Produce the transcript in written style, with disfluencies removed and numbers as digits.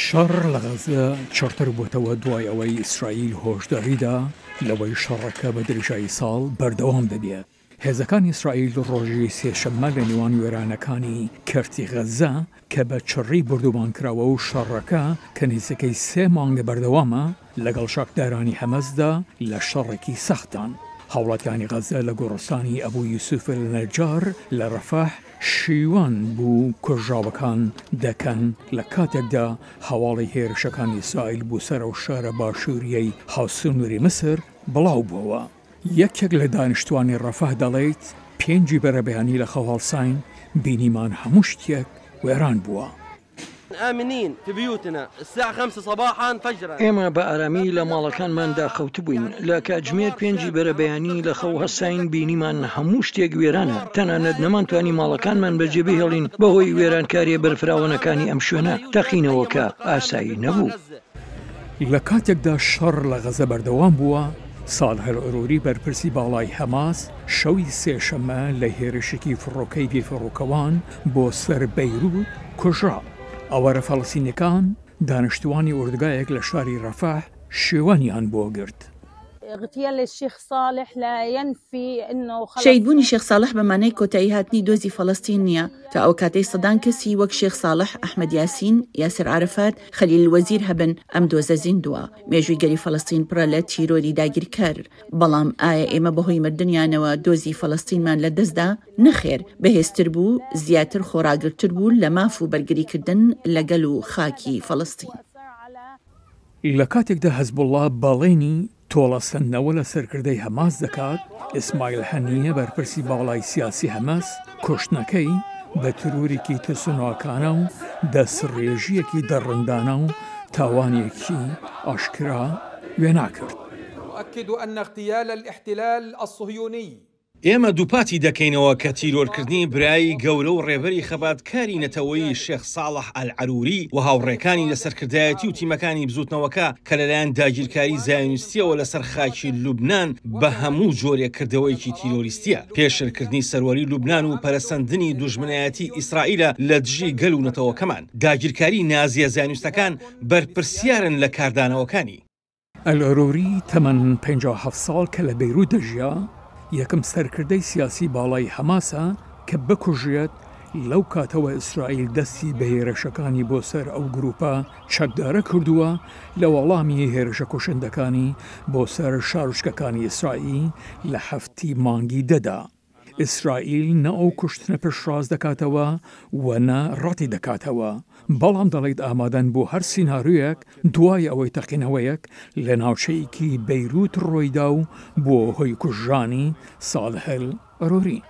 شەڕ لە غەزە چڕتر بووتەوە دوای ئەوەی ئیسرائیل هۆشداریدا لەوەی شەڕەکە بە درێژایی ساڵ بەردەوام دەبێت. هێزەکانی ئیسرائیل ڕۆژی سێشەممە لە نێوان وێرانەکانی کەرتی غەزە کە بە چڕی بردوبانکراوە و شەڕەکە کە نزیکەی 3 مانگ بەردەوامە لەگەڵ شاکدارانی هەمەسدا لە شەڕێکی سەختان. هاوڵاتیانی غەزە لە گۆڕستانی ئەبوو یوسوف النەجار لە ڕەفەح شیوان بوو کوژراوەکان دەکەن لە کاتێکدا هەواڵی هێرشەکانی ئیسرائیل بوو سەر ئەو شارە باشووریەی هاوسنووری مسر بڵاو بووەوە. یەکێک لە دانیشتوانی ڕەفەح دەڵێت 5 بەرەبەیانی لە خەواڵساین بینیمان هەموو شتێک وێران بووە. ئێمە بە ئارامی لە ماڵەکانماندا خەوت بووین لە کاتژمێر 5 بەرەبەیانی لە خەو هەساین بینیمان هەموو شتێک وێرانە، تەنانەت نەمانتوانی ماڵەکانمان بەجێ بهێڵین بەهۆی وێرانکاریە بەرفراوانەکانی ئەم شوێنە تەقینەوەکە ئاسایی نەبوو. لە کاتێکدا شەڕ لە غەزە بەردەوام بووە، ساڵحەل ئەروری بەرپرسی باڵای هەماس شەوی سێشەممە لە هێرشێکی فڕۆکەی بێفڕۆکەوان بۆ سەر بەیروت کوژرا. ئەوەرە فەڵەستینیەکان دانیشتوانی ئوردگایەک لە شاری ڕەفەح شێوانیان بۆ گرت. شەیدبوونی شێخ ساڵح بەمانای کۆتایی هاتنی دۆزی فەڵەستین نییە. تا ئەو کاتەی سەدان کەسی وەک شێخ ساڵح، ئەحمەد یاسین، یاسر عارەفات، خەلیل وەزیر هەبن ئەم دۆزە زیندووە. مێژووی گەری فەڵەستین پڕە لە تیرۆری داگیرکەر. بەڵام ئایا ئێمە بەهۆی مردنیانەوە دۆزی فەڵەستینمان لە دەستدا؟ نەخێر، بەهێزتر بوو، زیاتر خۆراگرتر بوو لە ماف و بەرگریکردن لەگەل و خاکی فەڵەستین. لە کاتێکدا حەزبوڵڵا بەڵێنی تۆڵەسەندنەوە لە سەرکردەی هەماس دەکات، ئیسماعیل هەنیە بەرپرسی باڵای سیاسی هەماس کوشتنەکەی بە ترورێکی ترسنۆکانە و دەسڕێژیەکی دەڕندانە و تاوانێکی ئاشکرا وێنا کرد. أؤكد أن اغتيال الاحتلال الصهيوني ئێمە دووپاتی دەکەینەوە کە تیرۆرکردنی برایی گەورە و ڕێبەری خەباتکاری نەتەوەیی شێخ ساڵح ئەلعەروری و هاوڕێکانی لە سەرکردایەتی و تیمەکانی بزوتنەوەکە کە لەلایەن داگیرکاری زایۆنیستیەوە لەسەر خاکی لوبنان بە هەموو جۆرێکردەوەیکی تیرۆریستیە. پێشرکردنی سەروەری لوبنان و پەرەسەندنی دوژمنایەتی ئیسرائیلە لە دژی گەل و نەتەوەکەمان. داگیرکاری نازیە زایۆنیستەکان بەرپرسیارن لە کاردانەوەکانی. ئەلعەروری تەمەن 57 ساڵ کە لە بەیروت دەژیا، یەکەم سەرکردەی سیاسی باڵای هەماسە کە بکوژێت لەو کاتەوە ئیسرائیل دەستی بە هێرشەکانی بۆ سەر ئەو گروپە چەکدارە کردووە لە وەڵامی هێرشە کوشندەکانی بۆ سەر شارۆچکەکانی ئیسرائیل لە 7 مانگی دەدا. ئیسرائیل نە ئەو کوشتنە پشتڕاز دەکاتەوە و نە ڕەتی دەکاتەوە، بەڵام دەڵێت ئامادەن بۆ هەر سیناریۆیەک دوای ئەوەی تەقینەوەیەک لە ناوچەیەکی بەیروت ڕۆیدا و بۆ هۆی کوژرانی ساڵحەل ئەروری.